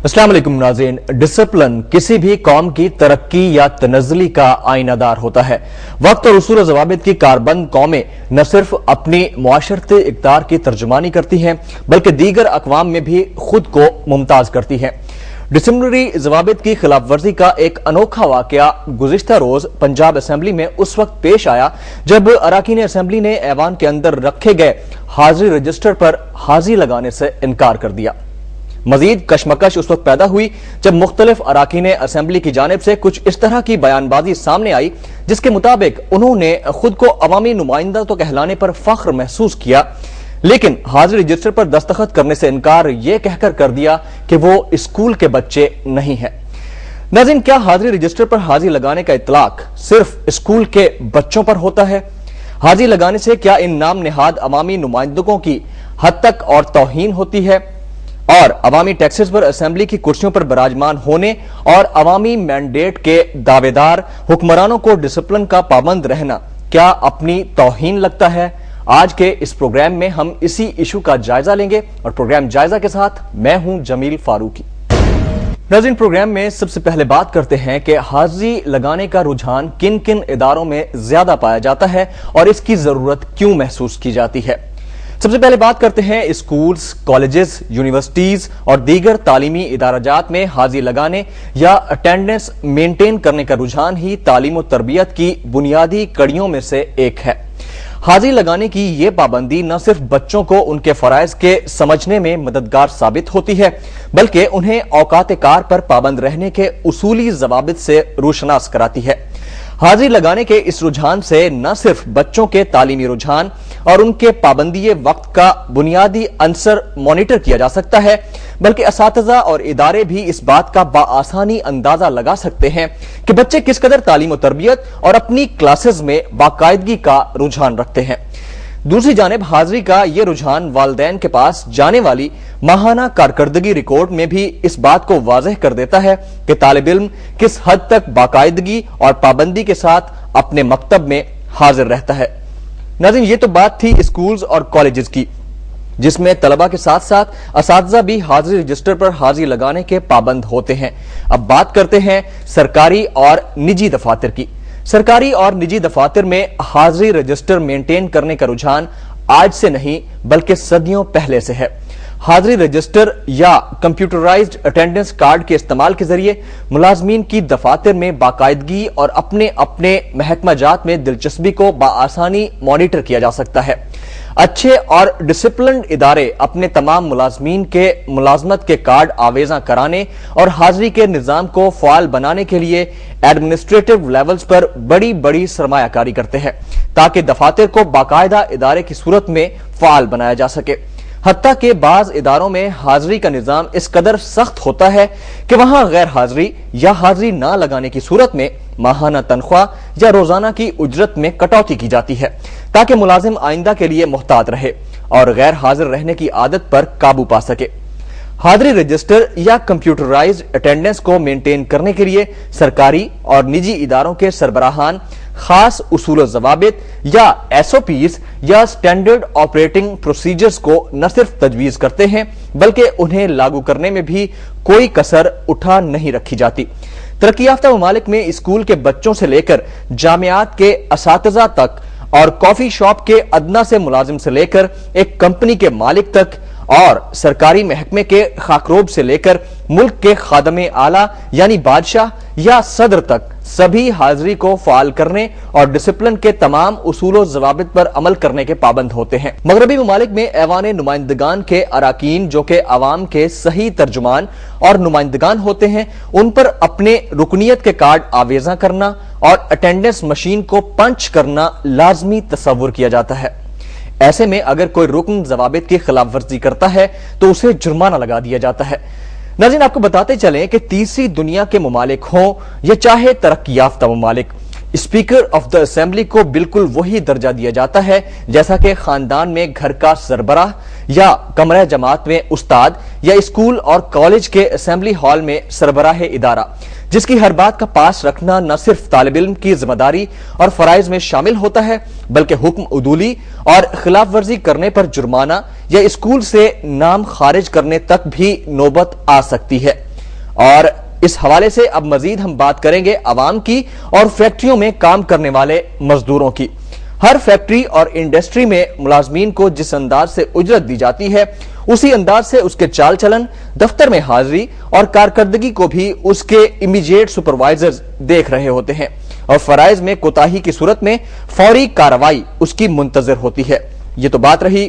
अस्सलाम वालेकुम नाज़रीन। डिसिप्लिन किसी भी कौम की तरक्की या तनज़्ज़ुली का आईनादार होता है। वक्त और उसूल ज़वाबित की कारबंद कौमें न सिर्फ अपनी मुआशरती इक़्तिदार की तर्जुमानी करती हैं बल्कि दीगर अक़वाम में भी खुद को मुमताज़ करती हैं। डिसिप्लिनरी ज़वाबित की खिलाफ वर्जी का एक अनोखा वाक़या गुज़िश्ता रोज पंजाब असेंबली में उस वक्त पेश आया जब अराकीन असेंबली ने ऐवान के अंदर रखे गए हाजिरी रजिस्टर पर हाजिरी लगाने से इनकार कर दिया। मजीद कशमकश उस वक्त पैदा हुई जब मुख्तलिफ अराकीन असेंबली की जानिब से कुछ इस तरह की बयानबाजी सामने आई जिसके मुताबिक उन्होंने खुद को अवामी नुमाइंदा तो कहलाने पर फख्र महसूस किया, लेकिन हाजिरी रजिस्टर पर दस्तखत करने से इनकार यह कहकर कर दिया कि वो स्कूल के बच्चे नहीं हैं। नाज़रीन, क्या हाजिरी रजिस्टर पर हाजिरी लगाने का इतलाक सिर्फ स्कूल के बच्चों पर होता है? हाजिरी लगाने से क्या इन नाम निहाद अवामी नुमाइंदों की हद तक और तौहीन होती है? और अवामी टैक्सेस पर असेंबली की कुर्सियों पर विराजमान होने और अवामी मैंडेट के दावेदार हुक्मरानों को डिसिप्लिन का पाबंद रहना क्या अपनी तौहीन लगता है? आज के इस प्रोग्राम में हम इसी इशू का जायजा लेंगे और प्रोग्राम जायजा के साथ मैं हूं जमील फारूकी। नाज़रीन, प्रोग्राम में सबसे पहले बात करते हैं कि हाजिरी लगाने का रुझान किन किन इदारों में ज्यादा पाया जाता है और इसकी जरूरत क्यों महसूस की जाती है। सबसे पहले बात करते हैं स्कूल्स, कॉलेजेस, यूनिवर्सिटीज और दीगर तालीमी इदाराजात में हाजिरी लगाने या अटेंडेंस मेंटेन करने का रुझान ही तालीम और तरबियत की बुनियादी कड़ियों में से एक है। हाजिरी लगाने की यह पाबंदी न सिर्फ बच्चों को उनके फराइज के समझने में मददगार साबित होती है बल्कि उन्हें औकात कार पर पाबंद रहने के उसूली जवाबित से रोशनास कराती है। हाजिरी लगाने के इस रुझान से न सिर्फ बच्चों के तालीमी रुझान और उनके पाबंदी वक्त का बुनियादी अंसर मॉनिटर किया जा सकता है बल्कि असातिज़ा और इदारे भी इस बात का बाआसानी अंदाजा लगा सकते हैं कि बच्चे किस कदर तालीम और तरबियत और अपनी क्लासेस में बाकायदगी का रुझान रखते हैं। दूसरी जानिब हाजिरी का यह रुझान वालिदैन के पास जाने वाली माहाना कारकर्दगी रिकॉर्ड में भी इस बात को वाज़ेह कर देता है कि तालिब इल्म किस हद तक बाकायदगी और पाबंदी के साथ अपने मकतब में हाजिर रहता है। नाज़रीन, ये तो बात थी स्कूल्स और कॉलेजेस की जिसमें तलबा के साथ साथ असातिज़ा भी हाजिरी रजिस्टर पर हाजिरी लगाने के पाबंद होते हैं। अब बात करते हैं सरकारी और निजी दफातर की। सरकारी और निजी दफातर में हाजिरी रजिस्टर मेंटेन करने का रुझान आज से नहीं बल्कि सदियों पहले से है। हाजिरी रजिस्टर या कंप्यूटराइज्ड अटेंडेंस कार्ड के इस्तेमाल के जरिए मुलाजमीन की दफातर में बाकायदगी और अपने अपने महकमा जात में दिलचस्पी को बाआसानी मॉनिटर किया जा सकता है। अच्छे और डिसिप्लिन्ड इदारे अपने तमाम मुलाजमीन के मुलाजमत के कार्ड आवेजा कराने और हाजिरी के निजाम को फाल बनाने के लिए एडमिनिस्ट्रेटिव लेवल्स पर बड़ी बड़ी सरमायाकारी करते हैं ताकि दफातर को बाकायदा इदारे की सूरत में फाल बनाया जा सके। हत्ता के बाज इदारों में हाजिरी का निजाम इस कदर सख्त होता है कि वहां गैर हाजिरी या हाजिरी ना लगाने की सूरत में माहाना तनख्वाह या रोजाना की उजरत में कटौती की जाती है ताकि मुलाजिम आइंदा के लिए मुहतात रहे और गैर हाजिर रहने की आदत पर काबू पा सके। हाजिरी रजिस्टर या कंप्यूटराइज्ड अटेंडेंस को मेंटेन करने के लिए सरकारी और निजी इदारों के सरबराहान खास उसूल ज़वाबित या SOPs या स्टैंडर्ड ऑपरेटिंग प्रोसीजर्स को न सिर्फ तजवीज करते हैं बल्कि उन्हें लागू करने में भी कोई कसर उठा नहीं रखी जाती। तरक्की याफ्ता ममालिक में स्कूल के बच्चों से लेकर जामियात के असातिज़ा तक और कॉफी शॉप के अदना से मुलाजिम से लेकर एक कंपनी के मालिक तक और सरकारी महकमे के खाकरोब से लेकर मुल्क के खादमे आला यानी बादशाह या सदर तक सभी हाजिरी को फाल करने और डिसिप्लिन के तमाम उसूलों ज़वाबित पर अमल करने के पाबंद होते हैं। मगरबी ममालिक में ऐवान नुमाइंदगान के अराकीन जो कि अवाम के सही तर्जुमान और नुमाइंदगान होते हैं उन पर अपने रुकनियत के कार्ड आवेजा करना और अटेंडेंस मशीन को पंच करना लाजमी तस्वुर किया जाता है। ऐसे में अगर कोई रुकन ज़वाबित की खिलाफ वर्जी करता है तो उसे जुर्माना लगा दिया जाता है। नाज़रीन, आपको बताते चलें कि तीसरी दुनिया के ममालिक हों या चाहे तरक्की याफ्ता ममालिक, स्पीकर ऑफ द असेंबली को बिल्कुल वही दर्जा दिया जाता है जैसा कि खानदान में घर का सरबराह या कमरा जमात में उस्ताद या स्कूल और कॉलेज के असेंबली हॉल में सरबराह इदारा, जिसकी हर बात का पास रखना न सिर्फ तालिब इल्म की जिम्मेदारी और फराइज में शामिल होता है बल्कि हुक्म उदूली और खिलाफ वर्जी करने पर जुर्माना या स्कूल से नाम खारिज करने तक भी नौबत आ सकती है। اور اس حوالے سے اب مزید ہم بات کریں گے عوام کی اور فیکٹریوں میں کام کرنے والے مزدوروں کی۔ ہر فیکٹری اور انڈسٹری میں ملازمین کو جس انداز سے اجرت دی جاتی ہے اسی انداز سے اس کے چال چلن، دفتر میں حاضری اور کارکردگی کو بھی اس کے امیجیٹ سپروائزرز دیکھ رہے ہوتے ہیں اور فرائض میں کوتاہی کی صورت میں فوری کارروائی اس کی منتظر ہوتی ہے۔ یہ تو بات رہی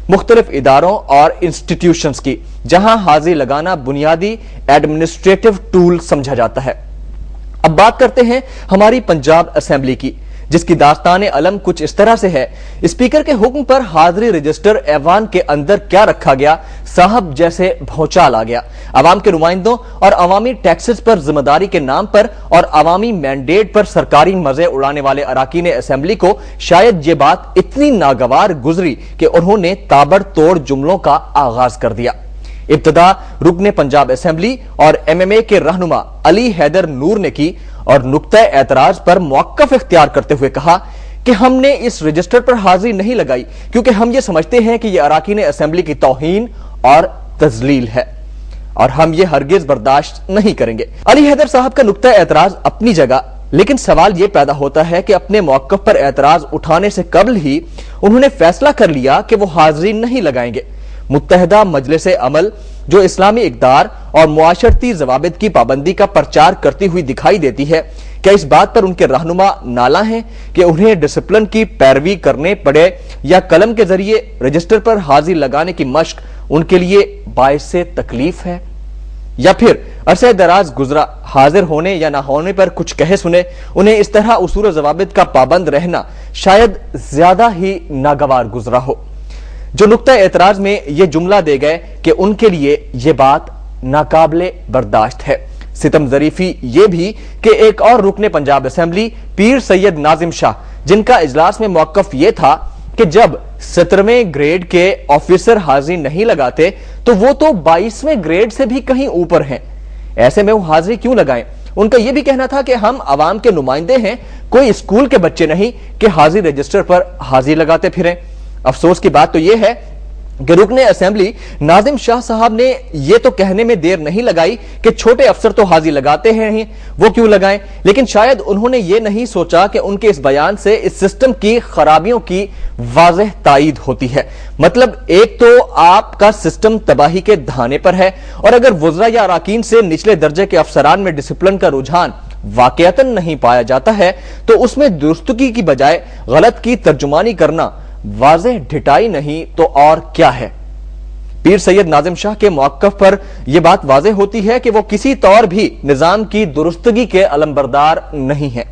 مختلف اداروں اور انسٹیٹیوشنز کی جہاں حاضری لگانا بنیادی ایڈمنسٹریٹو ٹول سمجھا جاتا ہے۔ اب بات کرتے ہیں ہماری پنجاب اسمبلی کی، جس کی داستان علم کچھ اس طرح سے ہے۔ اسپیکر کے حکم پر حاضری رجسٹر ایوان کے اندر کیا رکھا گیا، صاحب جیسے بھونچال آ گیا۔ عوام کے نمائندوں اور عوامی ٹیکسز پر ذمہ داری کے نام پر اور عوامی مینڈیٹ پر سرکاری مزے اڑانے والے اراکین اسمبلی کو شاید یہ بات اتنی ناگوار گزری کہ انہوں نے تابڑ توڑ جملوں کا آغاز کر دیا۔ ابتدا رکن پنجاب اسمبلی اور ایم ایم اے کے رہنما علی حیدر نور نے کی اور نقطہ اعتراض پر موقف اختیار کرتے ہوئے کہا کہ ہم نے اس رجسٹر پر حاضری نہیں لگائی کیونکہ ہم یہ سمجھتے ہیں کہ یہ اراکین اسمبلی کی توہین اور تذلیل ہے اور ہم یہ ہرگز برداشت نہیں کریں گے۔ علی حیدر صاحب کا نقطہ اعتراض اپنی جگہ، لیکن سوال یہ پیدا ہوتا ہے کہ اپنے موقف پر اعتراض اٹھانے سے قبل ہی انہوں نے فیصلہ کر لیا کہ وہ حاضری نہیں لگائیں گے۔ متحدہ مجلس عمل جو اسلامی اقدار اور معاشرتی ضوابط کی پابندی کا پرچار کرتی ہوئی دکھائی دیتی ہے، کیا اس بات پر ان کے رہنما نالاں ہیں کہ انہیں ڈسپلن کی پیروی کرنے پڑے یا قلم کے ذریعے رجسٹر پر حاضری لگانے کی مشق ان کے لیے باعث تکلیف ہے؟ یا پھر عرصہ دراز گزرا حاضر ہونے یا نہ ہونے پر کچھ کہے سنے انہیں اس طرح اصول و ضوابط کا پابند رہنا شاید زیادہ ہی ناگوار گزرا ہو؟ جو نقطہ اعتراض میں یہ جملہ دے گئے کہ ان کے لیے یہ بات ناقابل برداشت ہے۔ ستم ظریفی یہ بھی کہ ایک اور رکن پنجاب اسمبلی پیر سید ناظم شاہ، جن کا اجلاس میں موقف یہ تھا کہ جب 17ویں گریڈ کے آفیسر حاضری نہیں لگاتے تو وہ تو 22ویں گریڈ سے بھی کہیں اوپر ہیں، ایسے میں وہ حاضری کیوں لگائیں؟ ان کا یہ بھی کہنا تھا کہ ہم عوام کے نمائندے ہیں، کوئی اسکول کے بچے نہیں کہ حاضری رجسٹر پر حاضری لگاتے پھریں۔ افسوس کی بات تو یہ ہے کہ رکن اسمبلی ناظم شاہ صاحب نے یہ تو کہنے میں دیر نہیں لگائی کہ چھوٹے افسر تو حاضری لگاتے ہیں، وہ کیوں لگائیں، لیکن شاید انہوں نے یہ نہیں سوچا کہ ان کے اس بیان سے اس سسٹم کی خرابیوں کی واضح تائید ہوتی ہے۔ مطلب ایک تو آپ کا سسٹم تباہی کے دہانے پر ہے، اور اگر وزراء یا اراکین سے نچلے درجے کے افسران میں ڈسپلن کا رجحان واقعتاً نہیں پایا جاتا ہے تو اس میں درستگی کی بجائے غلط کی ترجمانی کرنا واضح ڈھٹائی نہیں تو اور کیا ہے؟ پیر سید ناظم شاہ کے موقف پر یہ بات واضح ہوتی ہے کہ وہ کسی طور بھی نظام کی درستگی کے علمبردار نہیں ہیں۔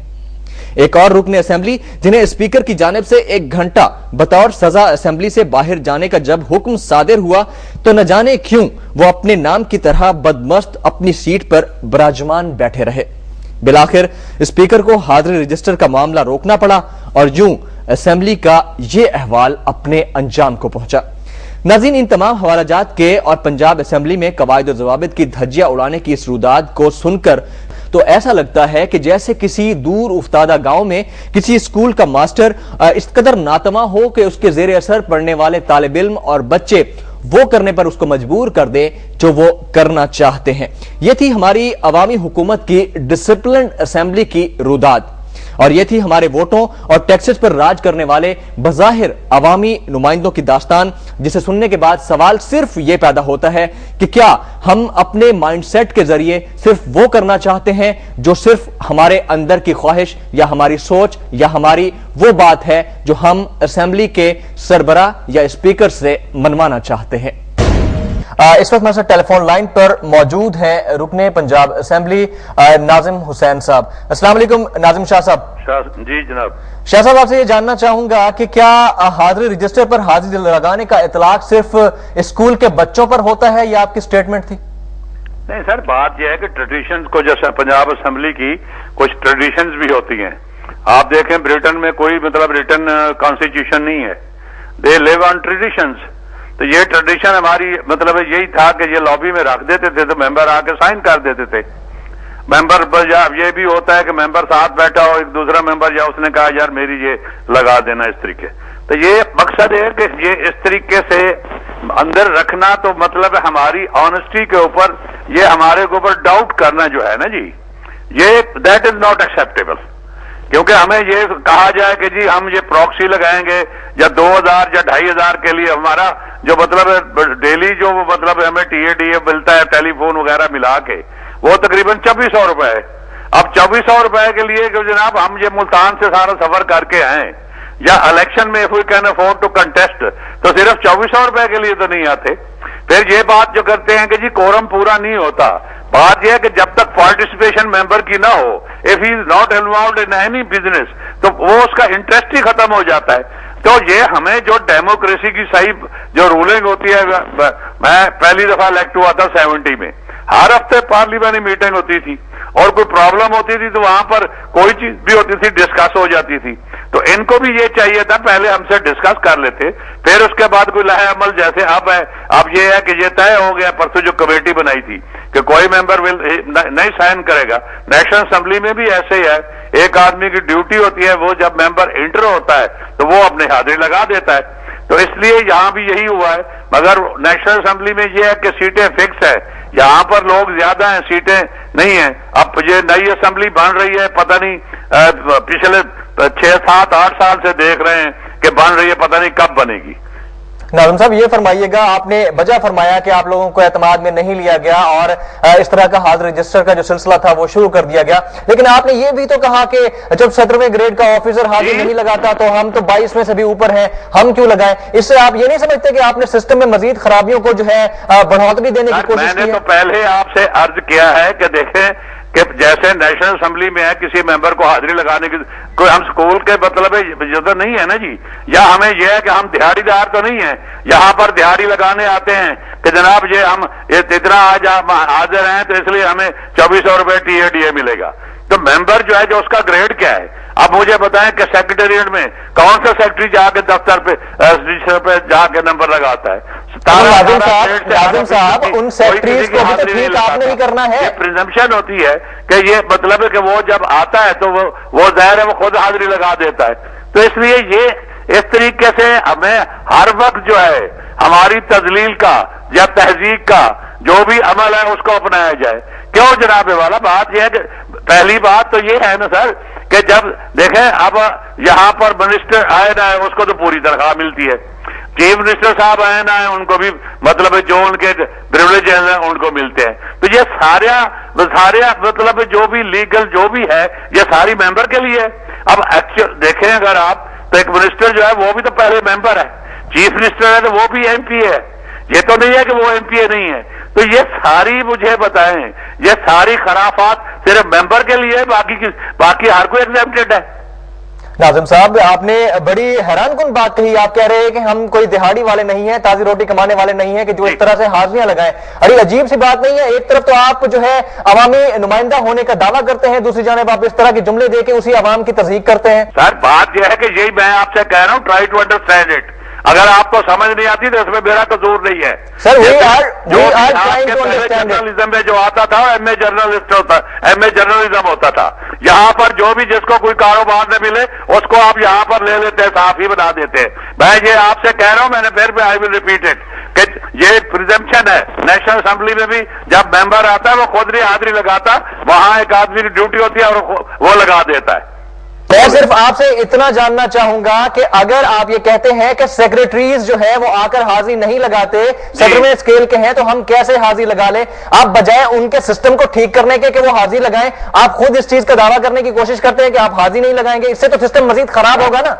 ایک اور رکن اسمبلی جنہیں اسپیکر کی جانب سے 1 گھنٹہ بطور سزا اسمبلی سے باہر جانے کا جب حکم صادر ہوا تو نہ جانے کیوں وہ اپنے نام کی طرح بدمست اپنی سیٹ پر براجمان بیٹھے رہے۔ بالآخر اسپیکر کو حاضری رجسٹر کا معاملہ روکنا پڑا اور یوں اسمبلی کا یہ احوال اپنے انجام کو پہنچا۔ ناظرین، ان تمام حوالہ جات کے اور پنجاب اسمبلی میں قواعد و ضوابط کی دھجیاں اڑانے کی اس روداد کو سن کر تو ایسا لگتا ہے کہ جیسے کسی دور افتادہ گاؤں میں کسی اسکول کا ماسٹر اس قدر ناتواں ہو کہ اس کے زیر اثر پڑھنے والے طالب علم اور بچے وہ کرنے پر اس کو مجبور کر دے جو وہ کرنا چاہتے ہیں۔ یہ تھی ہماری عوامی حکومت کی ڈسپلنڈ اسمبلی کی روداد، اور یہ تھی ہمارے ووٹوں اور ٹیکسز پر راج کرنے والے بظاہر عوامی نمائندوں کی داستان، جسے سننے کے بعد سوال صرف یہ پیدا ہوتا ہے کہ کیا ہم اپنے مائنڈ سیٹ کے ذریعے صرف وہ کرنا چاہتے ہیں جو صرف ہمارے اندر کی خواہش یا ہماری سوچ یا ہماری وہ بات ہے جو ہم اسمبلی کے سربراہ یا اسپیکر سے منوانا چاہتے ہیں؟ اس وقت ہمارے ساتھ ٹیلی فون لائن پر موجود ہیں رکن پنجاب اسمبلی ناظم حسین صاحب۔ السلام علیکم ناظم شاہ صاحب۔ جی جناب۔ شاہ صاحب، آپ سے یہ جاننا چاہوں گا کہ کیا حاضری رجسٹر پر حاضری لگانے کا اطلاق صرف اسکول کے بچوں پر ہوتا ہے یا آپ کی سٹیٹمنٹ تھی؟ نہیں سر، بات یہ ہے کہ ٹریڈیشنز کو، جیسے پنجاب اسمبلی کی کچھ ٹریڈیشنز بھی ہوتی ہیں۔ آپ دیکھیں برٹن میں کوئی ریٹن کانسٹیٹیوشن نہیں ہے، دے لیو آن ٹریڈیشنز۔ تو یہ ٹریڈیشن ہماری یہی تھا کہ یہ لابی میں رکھ دیتے تھے تو ممبر آ کے سائن کر دیتے تھے۔ मेंबर या ये भी होता है कि मेंबर साथ बैठा हो, एक दूसरा मेंबर या उसने कहा यार मेरी ये लगा देना इस तरीके। तो ये मकसद है कि ये इस तरीके से अंदर रखना, तो मतलब हमारी ऑनेस्टी के ऊपर ये हमारे के ऊपर डाउट करना जो है ना जी, ये दैट इज नॉट एक्सेप्टेबल। क्योंकि हमें ये कहा जाए कि जी हम ये प्रॉक्सी लगाएंगे या 2000 या 2500 के लिए हमारा जो मतलब डेली जो मतलब हमें टीए मिलता है टेलीफोन वगैरह मिला के, वो तकरीबन 2400 रुपए है। अब 2400 रुपए के लिए कि जनाब हम ये मुल्तान से सारा सफर करके आए या इलेक्शन में if we can afford to contest, तो सिर्फ 2400 रुपए के लिए तो नहीं आते। फिर ये बात जो करते हैं कि जी कोरम पूरा नहीं होता, बात यह है कि जब तक पार्टिसिपेशन मेंबर की ना हो, if he is not involve in any business, तो वो उसका इंटरेस्ट ही खत्म हो जाता है। तो ये हमें जो डेमोक्रेसी की सही जो रूलिंग होती है, मैं पहली दफा इलेक्ट हुआ था 70 में, हर हफ्ते पार्लियामेंट मीटिंग होती थी और कोई प्रॉब्लम होती थी तो वहां पर कोई चीज भी होती थी डिस्कस हो जाती थी। तो इनको भी ये चाहिए था पहले हमसे डिस्कस कर लेते, फिर उसके बाद कोई लाहे अमल जैसे अब है। अब ये है कि ये तय हो गया परसों जो कमेटी बनाई थी कि कोई मेंबर नहीं साइन करेगा। नेशनल असेंबली में भी ऐसे ही है, एक आदमी की ड्यूटी होती है, वो जब मेंबर इंटर होता है तो वो अपने हाजिरी लगा देता है। तो इसलिए यहां भी यही हुआ है, मगर नेशनल असेंबली में ये है कि सीटें फिक्स है, यहां पर लोग ज्यादा हैं, सीटें नहीं है। अब ये नई असेंबली बन रही है, पता नहीं पिछले 6, 7, 8 साल से देख रहे हैं कि बन रही है, पता नहीं कब बनेगी। नाज़िम साहब ये फरमाइएगा, आपने वजह फरमाया कि आप लोगों को एतमाद में नहीं लिया गया और इस तरह का हाजिर रजिस्टर का जो सिलसिला था वो शुरू कर दिया गया, लेकिन आपने ये भी तो कहा कि जब 17वें ग्रेड का ऑफिसर हाजिर नहीं लगाता तो हम तो 22 में से भी ऊपर हैं, हम क्यों लगाएं? इससे आप ये नहीं समझते कि आपने सिस्टम में मजीद खराबियों को जो है बढ़ोतरी देने की कोशिश की है? मैंने तो पहले आपसे अर्ज किया है कि देखें कि जैसे नेशनल असेंबली में है किसी मेंबर को हाजिरी लगाने की कोई हम स्कूल के मतलब जरूरत नहीं है ना जी, या हमें यह है कि हम दिहाड़ीदार तो नहीं है, यहाँ पर दिहाड़ी लगाने आते हैं कि जनाब ये हम इतना आज हाजिर हैं तो इसलिए हमें 2400 रुपए टीए मिलेगा। तो मेंबर जो है जो उसका ग्रेड क्या है? अब मुझे बताएं कि सेक्रेटेरिएट में कौन सा सेक्रेटरी जाके दफ्तर पे रजिस्टर पे जाके नंबर लगाता है? नाज़िम साहब उन सेक्रेटरीज को भी तो ठीक आपने ही करना है। ये प्रिजम्पशन होती है कि ये मतलब है कि वो जब आता है तो वो जाहिर है वो खुद हाजिरी लगा देता है। तो इसलिए ये इस तरीके से हमें हर वक्त जो है हमारी तजलील का या तहजीक का जो भी अमल है उसको अपनाया जाए। क्यों जनाब वाला? बात यह है कि पहली बात तो ये है ना सर कि जब देखें अब यहां पर मिनिस्टर आए ना है उसको तो पूरी तनख्वाह मिलती है, चीफ मिनिस्टर साहब आए ना है उनको भी मतलब जो उनके प्रिविलेजेस हैं उनको मिलते हैं। तो ये सारे मतलब जो भी लीगल जो भी है ये सारी मेंबर के लिए है। अब एक्चुअल देखें अगर आप तो एक मिनिस्टर जो है वो भी तो पहले मेंबर है, चीफ मिनिस्टर है तो वो भी एमपी है, ये तो नहीं है कि वो एमपी नहीं है। तो ये सारी मुझे बताएं, ये सारी खराफात सिर्फ मेंबर के लिए, बाकी हर कोई एग्जेम्प्टेड है। नाज़िम साहब आपने बड़ी हैरानकुन बात कही, आप कह रहे हैं कि हम कोई दिहाड़ी वाले नहीं है, ताजी रोटी कमाने वाले नहीं है कि जो इस तरह से हाजिरियां लगाएं। अरे अजीब सी बात नहीं है, एक तरफ तो आप जो है अवामी नुमाइंदा होने का दावा करते हैं, दूसरी जानिब आप इस तरह के जुमले देके उसी अवाम की तस्दीक करते हैं। सर बात यह है कि यही मैं आपसे कह रहा हूं, ट्राई टू अंडरस्टैंड इट। अगर आपको समझ नहीं आती तो इसमें मेरा कसूर नहीं है सर। जर्नलिज्म में जो आता था एमए जर्नलिज्म होता था, यहाँ पर जो भी जिसको कोई कारोबार न मिले उसको आप यहाँ पर ले लेते हैं, साफी बना देते हैं। मैं ये आपसे कह रहा हूं, मैंने फिर आई विल रिपीट इट कि ये प्रिजम्पशन है। नेशनल असेंबली में भी जब मेंबर आता है वो खुद नहीं हाजिरी लगाता, वहां एक आदमी की ड्यूटी होती है और वो लगा देता है। मैं सिर्फ आपसे इतना जानना चाहूंगा कि अगर आप ये कहते हैं कि सेक्रेटरीज जो है वो आकर हाजिरी नहीं लगाते, 17वें स्केल के हैं, तो हम कैसे हाजिरी लगा लें? आप बजाय उनके सिस्टम को ठीक करने के कि वो हाजिरी लगाएं, आप खुद इस चीज का दावा करने की कोशिश करते हैं कि आप हाजिरी नहीं लगाएंगे। इससे तो सिस्टम मजीद खराब होगा ना।